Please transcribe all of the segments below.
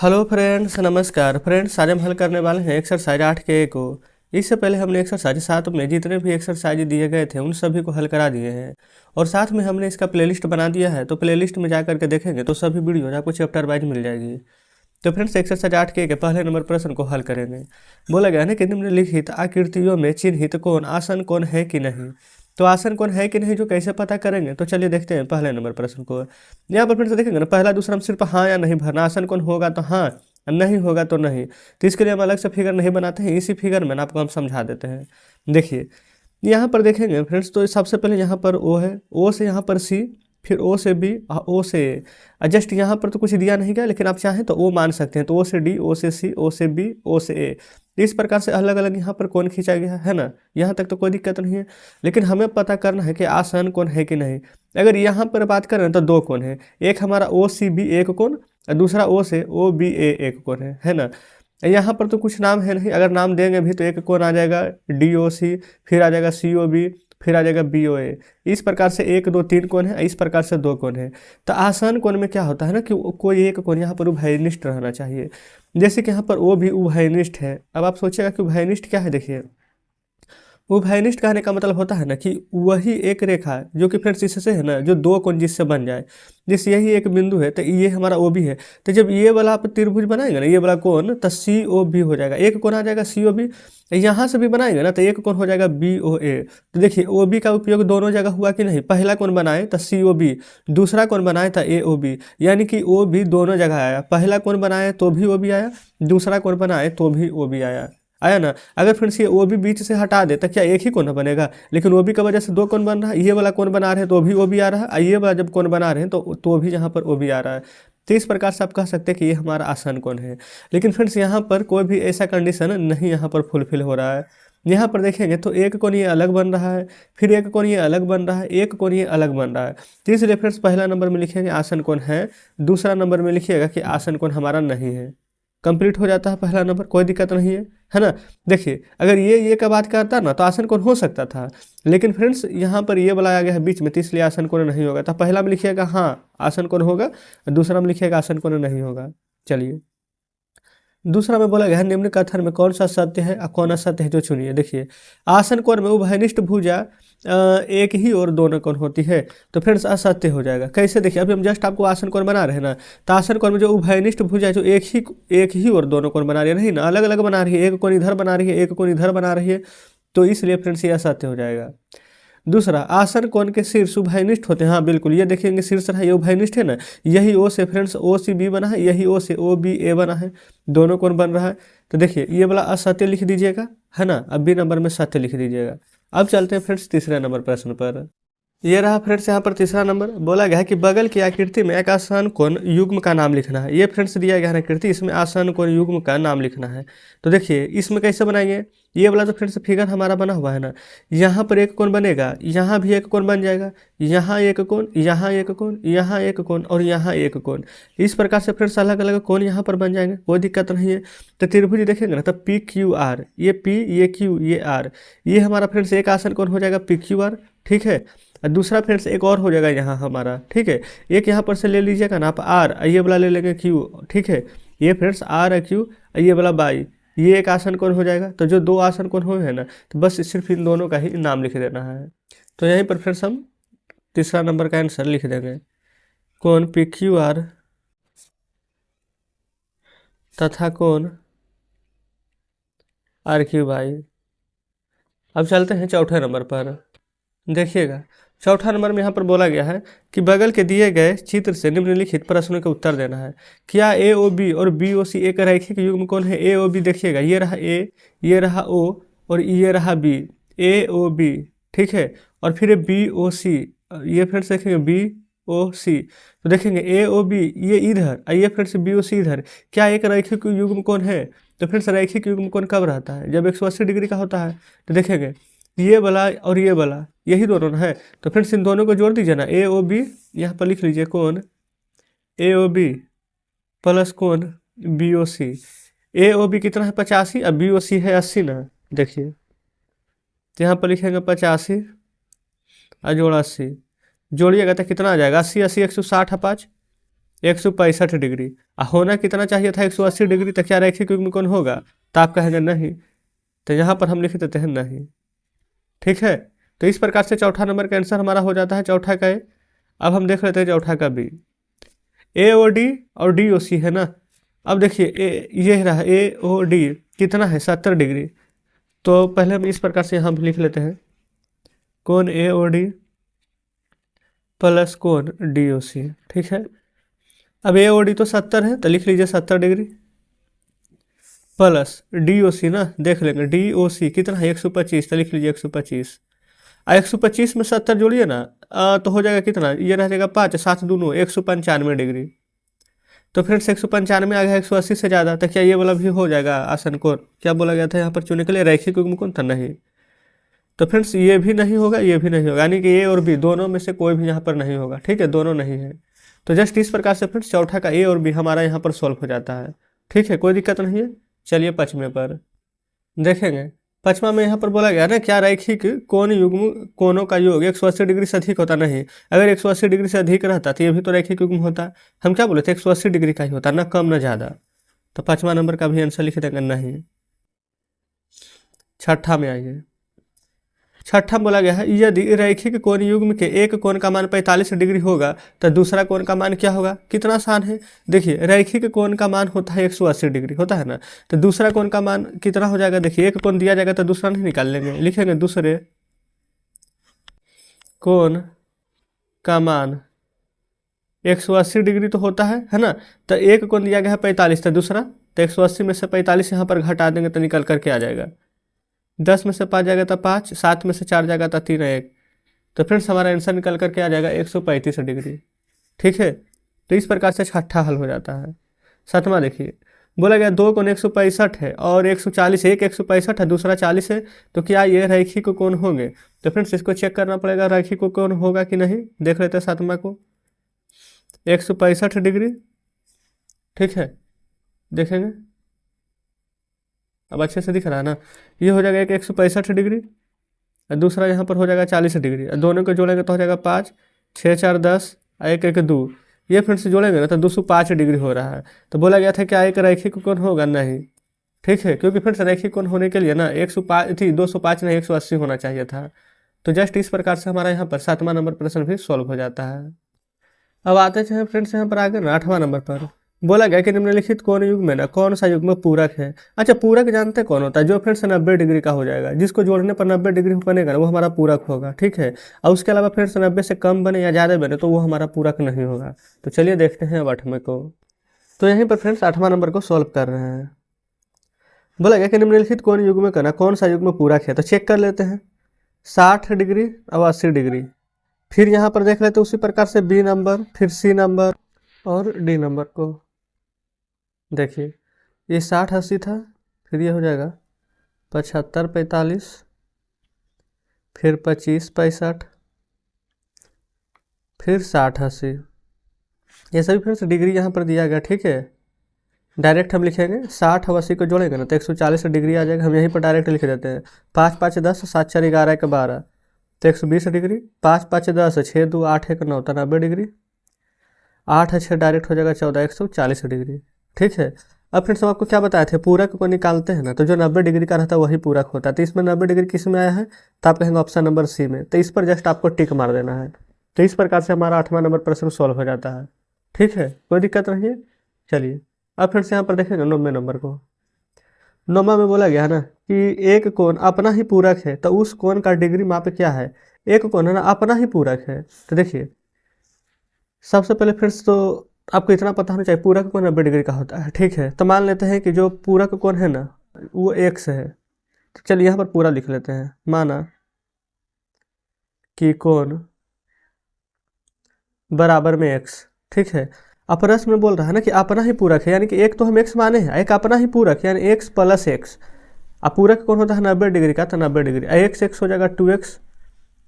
Hello friends, नमस्कार friends. आज हम हल करने वाले हैं एक्सरसाइज 8 के को। इससे पहले हमने एक्सरसाइज 7 में जितने भी एक्सरसाइज दिए गए थे उन सभी को हल करा दिए हैं और साथ में हमने इसका प्लेलिस्ट बना दिया है। तो प्लेलिस्ट में जा करके देखेंगे तो सभी वीडियो आपको चैप्टर वाइज मिल जाएगी। तो फ्रेंड्स, एक्सरसाइज 8 के पहले नंबर प्रश्न को हल करेंगे। बोला गया है कि निम्नलिखित आकृतियों में चिन्हित कोण आसन कोण है कि नहीं। तो आसन कोण है कि नहीं जो कैसे पता करेंगे, तो चलिए देखते हैं पहले नंबर प्रश्न को। यहाँ पर फ्रेंड्स देखेंगे ना, पहला दूसरा हम सिर्फ हाँ या नहीं भरना। आसन कोण होगा तो हाँ, नहीं होगा तो नहीं। तो इसके लिए हम अलग से फिगर नहीं बनाते हैं, इसी फिगर में ना आपको हम समझा देते हैं। देखिए यहाँ पर देखेंगे फ्रेंड्स, तो सबसे पहले यहाँ पर ओ है, ओ से यहाँ पर सी, फिर ओ से बी, ओ से ए। जस्ट यहाँ पर तो कुछ दिया नहीं गया, लेकिन आप चाहें तो ओ मान सकते हैं। तो ओ से डी, ओ से सी, ओ से बी, ओ से ए। इस प्रकार से अलग अलग यहाँ पर कोण खींचा गया है ना। यहाँ तक तो कोई दिक्कत नहीं है, लेकिन हमें पता करना है कि आसन कोण है कि नहीं। अगर यहाँ पर बात करें तो दो कोण है, एक हमारा ओ सी बी एक कोण और दूसरा ओ से ओ बी ए एक कोण है ना। यहाँ पर तो कुछ नाम है नहीं, अगर नाम देंगे भी तो एक कोण आ जाएगा डी ओ सी, फिर आ जाएगा सी ओ बी, फिर आ जाएगा बी ओ ए। इस प्रकार से एक दो तीन कोण है, इस प्रकार से दो कोण है। तो आसान कोण में क्या होता है ना कि कोई एक कोण यहाँ पर उभयनिष्ठ रहना चाहिए। जैसे कि यहाँ पर ओ भी उभयनिष्ठ है। अब आप सोचिएगा कि उभयनिष्ठ क्या है। देखिए उभयनिष्ठ कहने का मतलब होता है ना कि वही एक रेखा जो कि फ्रेंड्स इससे है ना, जो दो कोण जिससे बन जाए। जैसे यही एक बिंदु है तो ये हमारा ओ बी है, तो जब ये वाला आप त्रिभुज बनाएंगे ना, ये वाला कोण, तो सी ओ बी हो जाएगा। एक कोण आ जाएगा सी ओ बी। यहाँ से भी बनाएंगे ना तो एक कोण हो जाएगा बी ओ ए। तो देखिए ओ बी का उपयोग दोनों जगह हुआ कि नहीं। पहला कोण बनाए तो सी ओ बी, दूसरा कोण बनाए तो ए ओ बी, यानी कि ओ भी दोनों जगह आया। पहला कोण बनाए तो भी ओ बी आया, दूसरा कोण बनाए तो भी ओ बी आया ना। अगर फ्रेंड्स ये ओ बी बीच से हटा दे तो क्या एक ही कोण बनेगा, लेकिन ओ बी का वजह से दो कोण बन रहा है। ये वाला कोण बना रहे हैं तो भी ओ बी आ रहा है, ये वाला जब कोण बना रहे हैं तो भी यहाँ पर ओ बी आ रहा है। तो इस प्रकार से आप कह सकते हैं कि ये हमारा आसन कोण है। लेकिन फ्रेंड्स यहाँ पर कोई भी ऐसा कंडीशन नहीं यहाँ पर फुलफिल हो रहा है। यहाँ पर देखेंगे तो एक कोण ये अलग बन रहा है, फिर एक कोण ये अलग बन रहा है, एक कोण ये अलग बन रहा है। तो इसलिए फ्रेंड्स पहला नंबर में लिखेंगे आसन कोण है, दूसरा नंबर में लिखिएगा कि आसन कोण हमारा नहीं है। कंप्लीट हो जाता है पहला नंबर, कोई दिक्कत नहीं है ना। देखिए अगर ये का बात करता ना तो आसन कोण हो सकता था, लेकिन फ्रेंड्स यहाँ पर ये वाला आ गया है बीच में, तो इसलिए आसन कोण नहीं होगा। तो पहला में लिखिएगा हाँ आसन कोण होगा, दूसरा में लिखिएगा आसन कोण नहीं होगा। चलिए दूसरा में बोला गया है निम्न कथन में कौन सा सत्य है और कौन असत्य है जो चुनिए। देखिए आसन कोण में उभयनिष्ठ भुजा एक ही और दोनों कोण होती है, तो फ्रेंड्स असत्य हो जाएगा। कैसे देखिए, अभी हम जस्ट आपको आसन कोण बना रहे हैं ना, तो आसन कोण में जो उभयनिष्ठ भुजा है जो एक ही और दोनों कोण बना रही है, नहीं ना अलग अलग बना रही है। एक कोण इधर बना रही है, एक कोण इधर बना रही है, तो इसलिए फ्रेंड्स ये असत्य हो जाएगा। दूसरा आसन कोण के शीर्ष उभयनिष्ठ होते हैं। हाँ बिल्कुल, ये देखेंगे शीर्ष रहा, ये उभयनिष्ठ है ना। यही ओ से फ्रेंड्स ओ सी बी बना है, यही ओ से ओ बी ए बना है, दोनों कोण बन रहा है। तो देखिए ये वाला असत्य लिख दीजिएगा, है ना। अब बी नंबर में सत्य लिख दीजिएगा। अब चलते हैं फ्रेंड्स तीसरे नंबर प्रश्न पर। ये रहा फ्रेंड्स यहाँ पर तीसरा नंबर। बोला गया है कि बगल की आकृति में एक आसन कोण युग्म का नाम लिखना है। ये फ्रेंड्स दिया गया है आकृति, इसमें आसन कोण युग्म का नाम लिखना है। तो देखिए इसमें कैसे बनाएंगे। ये वाला तो फ्रेंड्स फिगर हमारा बना हुआ है ना, यहाँ पर एक कोण बनेगा, यहाँ भी एक कोण बन जाएगा, यहाँ एक कोण, यहाँ एक कोण, यहाँ एक कोण और यहाँ एक कोण। इस प्रकार से फ्रेंड्स अलग अलग कोण यहाँ पर बन जाएंगे, कोई दिक्कत नहीं है। तो त्रिभुज देखेंगे ना, तो पी क्यू आर, ये पी ये क्यू ये आर, ये हमारा फ्रेंड्स एक आसन कोण हो जाएगा पी क्यू आर, ठीक है। और दूसरा फ्रेंड्स एक और हो जाएगा यहाँ हमारा, ठीक है। एक यहाँ पर से ले लीजिएगा ना आप आर, ये वाला ले लेंगे क्यू, ठीक है। ये फ्रेंड्स आर है क्यू, ये वाला बाई, ये एक आसन कोण हो जाएगा। तो जो दो आसन कोण हुए हैं ना, तो बस सिर्फ इन दोनों का ही नाम लिख देना है। तो यहीं पर फ्रेंड्स हम तीसरा नंबर का आंसर लिख देंगे, कोण पी क्यू आर तथा कोण आर क्यू बाई। अब चलते हैं चौथे नंबर पर। देखिएगा चौथा नंबर में यहाँ पर बोला गया है कि बगल के दिए गए चित्र से निम्नलिखित प्रश्नों के उत्तर देना है। क्या ए ओ बी और बी ओ सी एक रैखिक युग्म कोण है। ए ओ बी देखिएगा, ये रहा ए, ये रहा ओ और ये रहा बी, ए ओ बी, ठीक है। और फिर बी ओ सी, ये फ्रेंड्स देखेंगे बी ओ सी, तो देखेंगे ए ओ बी ये इधर, ये फ्रेंड्स बी ओ सी इधर। क्या एक रैखिक युग्म कोण है। तो फ्रेंड्स रैखिक युग्म कोण कब रहता है, जब 180 डिग्री का होता है। तो देखेंगे ये वाला और ये वाला यही दोनों है, तो फ्रेंड्स इन दोनों को जोड़ दीजिए ना। ए ओ बी यहाँ पर लिख लीजिए, कोण ए ओ बी प्लस कोण बी ओ सी। ए ओ बी कितना है 85 और बी ओ सी है 80 ना। देखिए तो यहाँ पर लिखेंगे 85 और जोड़ 80, जोड़िएगा तो कितना आ जाएगा 80 80 160 है 5, 165 डिग्री। होना कितना चाहिए था 180 डिग्री, तो क्या रैखिक युग्म कोण होगा? तो आप कहेंगे नहीं, तो यहाँ पर हम लिख देते हैं नहीं। ठीक है, तो इस प्रकार से चौथा नंबर का आंसर हमारा हो जाता है चौथा का ए। अब हम देख लेते हैं चौथा का बी। ए ओ डी और डी ओ सी है ना। अब देखिए ये रहा ए ओ डी कितना है 70 डिग्री। तो पहले हम इस प्रकार से यहाँ लिख लेते हैं कोण ए ओ डी प्लस कोण डी ओ सी। ठीक है, अब ए ओ डी तो 70 है, तो लिख लीजिए 70 डिग्री प्लस डी ओ सी ना, देख लेंगे डी ओ सी कितना है 125, तो लिख लीजिए 125। 125 में 70 जोड़िए ना, तो हो जाएगा कितना, ये रह जाएगा 5 7 दूनों 195 डिग्री। तो फ्रेंड्स 195 आ गया 180 से ज़्यादा, तो क्या ये वाला भी हो जाएगा आसन कोण? क्या बोला गया था यहाँ पर चुनने के लिए, रैखिक युग्म कोण था? नहीं। तो फ्रेंड्स ये भी नहीं होगा, ये भी नहीं होगा, यानी कि ए और बी दोनों में से कोई भी यहाँ पर नहीं होगा। ठीक है, दोनों नहीं है। तो जस्ट इस प्रकार से फ्रेंड्स चौथा का ए और बी हमारा यहाँ पर सॉल्व हो जाता है। ठीक है, कोई दिक्कत नहीं है। चलिए पाँचवें पर देखेंगे। पाँचवा में यहाँ पर बोला गया ना, क्या रैखिक कोण युग्म कोणों का योग 180 डिग्री से अधिक होता? नहीं। अगर 180 डिग्री से अधिक रहता तो ये भी तो रैखिक युग्म होता। हम क्या बोले थे, 180 डिग्री का ही होता, ना कम ना ज़्यादा। तो पाँचवा नंबर का भी आंसर लिख देंगे नहीं। छठा में आइए। छठा बोला गया है, यदि रैखिक कोण युग्म के एक कोण का मान 45 डिग्री होगा तो दूसरा कोण का मान क्या होगा? कितना आसान है। देखिए रैखिक कोण का मान होता है 180 डिग्री होता है ना, तो दूसरा कोण का मान कितना हो जाएगा? देखिए एक कोण दिया जाएगा तो दूसरा नहीं निकाल लेंगे, लिखेंगे दूसरे कोण का मान 180 डिग्री तो होता है ना। तो एक कोण दिया गया है 45, तो दूसरा, तो 180 में से 45 यहाँ पर घटा देंगे तो निकल करके आ जाएगा। 10 में से 5 जाएगा तो 5, 7 में से 4 जाएगा तो 3 1। तो फ्रेंड्स हमारा आंसर निकल करके आ जाएगा 135 डिग्री। ठीक है, तो इस प्रकार से छठा हल हो जाता है। सातवां देखिए, बोला गया दो कोण 165 है और 140, एक 165 है दूसरा 40 है, तो क्या ये रैखिक कोण होंगे? तो फ्रेंड्स इसको चेक करना पड़ेगा रैखिक कोण होगा कि नहीं। देख लेते हैं सातवां को, 165 डिग्री। ठीक है, देखेंगे अब अच्छे से दिख रहा है ना। ये हो जाएगा एक 165 डिग्री और दूसरा यहाँ पर हो जाएगा 40 डिग्री, और दोनों को जोड़ेंगे तो हो जाएगा 5 6 4 10 1 1 2। ये फ्रेंड्स जोड़ेंगे ना तो 205 डिग्री हो रहा है। तो बोला गया था क्या एक रैखिक कोण होगा? नहीं। ठीक है, क्योंकि फ्रेंड्स रैखिक कोण होने के लिए ना 105 थी, 205 नहीं 180 होना चाहिए था। तो जस्ट इस प्रकार से हमारा यहाँ पर सातवां नंबर प्रश्न भी सॉल्व हो जाता है। अब आते हैं फ्रेंड्स यहाँ पर आगे 8वां नंबर पर। बोला गया कि निम्नलिखित कोण युग्म में ना कौन सा युग्म पूरक है? अच्छा, पूरक जानते कौन होता है? जो फ्रेंड्स 90 डिग्री का हो जाएगा, जिसको जोड़ने पर 90 डिग्री बनेगा ना वो हमारा पूरक होगा। ठीक है, और उसके अलावा फ्रेंड्स 90 से कम बने या ज़्यादा बने तो वो हमारा पूरक नहीं होगा। तो चलिए देखते हैं अब 8वें को। तो यहीं पर फ्रेंड्स 8वां नंबर को सॉल्व कर रहे हैं। बोला गया कि निम्नलिखित कोण युग्म का ना कौन सा युग्म पूरक है? तो चेक कर लेते हैं। 60 डिग्री और 80 डिग्री। फिर यहाँ पर देख लेते उसी प्रकार से बी नंबर, फिर सी नंबर और डी नंबर को। देखिए ये 60 80 था, फिर ये हो जाएगा 75 45, फिर 25 65, फिर 60 80। ये सभी फ्रेंड्स डिग्री यहाँ पर दिया गया। ठीक है, डायरेक्ट हम लिखेंगे 60 और 80 को जोड़ेंगे ना तो 140 डिग्री आ जाएगा। हम यहीं पर डायरेक्ट लिख देते हैं 5 5 10 7 4 11 1 12, तो 120 डिग्री। 5 5 10 6 2 8 1 9 तो 90 डिग्री। 8 6 डायरेक्ट हो जाएगा 14 140 डिग्री। ठीक है, अब फ्रेंड्स हम आपको क्या बताए थे, पूरक को निकालते हैं ना तो जो 90 डिग्री का रहता है वही पूरक होता है। तो इसमें 90 डिग्री किस में आया है? तो आप कहेंगे ऑप्शन नंबर सी में। तो इस पर जस्ट आपको टिक मार देना है। तो इस प्रकार से हमारा 8वां नंबर प्रश्न सॉल्व हो जाता है। ठीक है, कोई दिक्कत नहीं है। चलिए अब फ्रेंड्स यहाँ पर देखेंगे 9वें नंबर को। 9वां में बोला गया है ना कि एक कोण अपना ही पूरक है, तो उस कोण का डिग्री माप क्या है? एक कोण है ना अपना ही पूरक है। तो देखिए सबसे पहले फ्रेंड्स तो आपको इतना पता होना चाहिए पूरक कोण 90 डिग्री का होता है। ठीक है, तो मान लेते हैं कि जो पूरक कोण है ना वो x है। तो चलिए यहाँ पर पूरा लिख लेते हैं। माना कि कोण बराबर में x। ठीक है, अब प्रश्न में बोल रहा है ना कि अपना ही पूरक है, यानी कि एक तो हम x माने हैं, एक अपना ही पूरक यानी x प्लस x। अब पूरक कौन होता है 90 डिग्री का, तो 90 डिग्री x x हो जाएगा 2x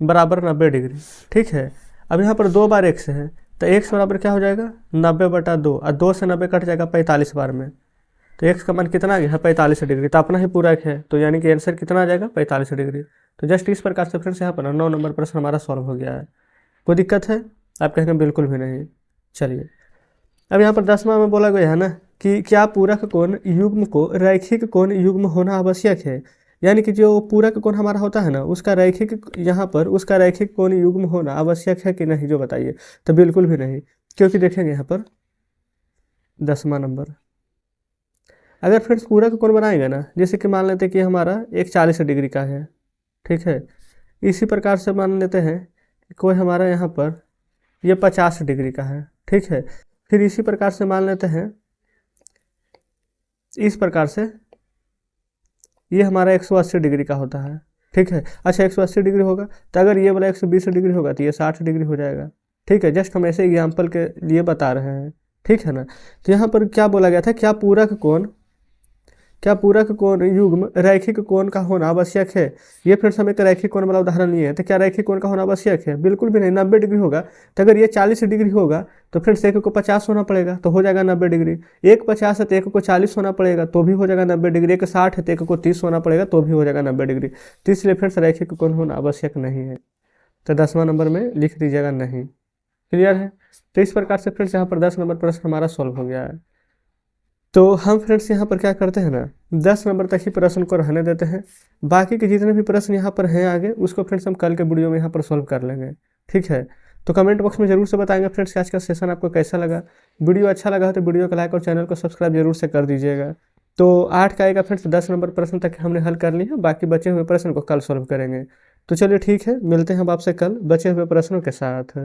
बराबर 90 डिग्री। ठीक है, अब यहाँ पर 2 बार x है तो x बराबर क्या हो जाएगा 90/2, और 2 से 90 कट जाएगा 45 बार में। तो x का मान कितना आ गया है 45 डिग्री। तो अपना ही पूरक है, तो यानी कि आंसर कितना आ जाएगा 45 डिग्री। तो जस्ट इस प्रकार से फ्रेंड्स यहाँ पर 9 नंबर प्रश्न हमारा सॉल्व हो गया है। कोई दिक्कत है? आप कहेंगे बिल्कुल भी नहीं। चलिए अब यहाँ पर 10वां में बोला गया है ना कि क्या पूरक कोण युग्म को रैखिक कोण युग्म होना आवश्यक है। यानी कि जो पूरक कोण हमारा होता है ना उसका रैखिक, यहाँ पर उसका रैखिक कोण युग्म होना आवश्यक है कि नहीं, जो बताइए। तो बिल्कुल भी नहीं, क्योंकि देखेंगे यहाँ पर 10वां नंबर, अगर फ्रेंड्स पूरक कोण बनाएंगे ना, जैसे कि मान लेते हैं कि हमारा एक 40 डिग्री का है, ठीक है। इसी प्रकार से मान लेते हैं कि कोई हमारा यहाँ पर ये 50 डिग्री का है, ठीक है। फिर इसी प्रकार से मान लेते हैं इस प्रकार से ये हमारा 180 डिग्री का होता है, ठीक है। अच्छा 180 डिग्री होगा, तो अगर ये वाला 120 डिग्री होगा तो ये 60 डिग्री हो जाएगा, ठीक है। जस्ट हम ऐसे एग्जाम्पल के लिए बता रहे हैं, ठीक है ना। तो यहाँ पर क्या बोला गया था, क्या पूरक कोण युग्म रैखिक कोण का होना आवश्यक है। ये फिर हम एक रैखिक कोण वाला उदाहरण लिए हैं, तो क्या रैखिक कोण का होना आवश्यक है, बिल्कुल भी नहीं। 90 डिग्री होगा, तो अगर ये 40 डिग्री होगा तो फ्रेंड्स एक को 50 होना पड़ेगा, तो हो जाएगा 90 डिग्री। एक 50 है तो एक को 40 होना पड़ेगा, तो भी हो जाएगा 90 डिग्री। एक 60 है तो एक को 30 होना पड़ेगा, तो भी हो जाएगा 90 डिग्री। तो इसलिए फ्रेंड्स रैखिक कोण होना आवश्यक नहीं है, तो 10वां नंबर में लिख दीजिएगा नहीं। क्लियर है। तो इस प्रकार से फ्रेंड्स यहाँ पर 10 नंबर प्रश्न हमारा सॉल्व हो गया है। तो हम फ्रेंड्स यहाँ पर क्या करते हैं ना, 10 नंबर तक ही प्रश्न को रहने देते हैं। बाकी के जितने भी प्रश्न यहाँ पर हैं आगे, उसको फ्रेंड्स हम कल के वीडियो में यहाँ पर सॉल्व कर लेंगे, ठीक है। तो कमेंट बॉक्स में जरूर से बताएंगे फ्रेंड्स कि आज का सेशन आपको कैसा लगा। वीडियो अच्छा लगा हो तो वीडियो को लाइक और चैनल को सब्सक्राइब जरूर से कर दीजिएगा। तो 8 का आएगा फ्रेंड्स, 10 नंबर प्रश्न तक हमने हल कर लिया, बाकी बचे हुए प्रश्न को कल सॉल्व करेंगे। तो चलिए ठीक है, मिलते हैं हम आपसे कल बचे हुए प्रश्नों के साथ।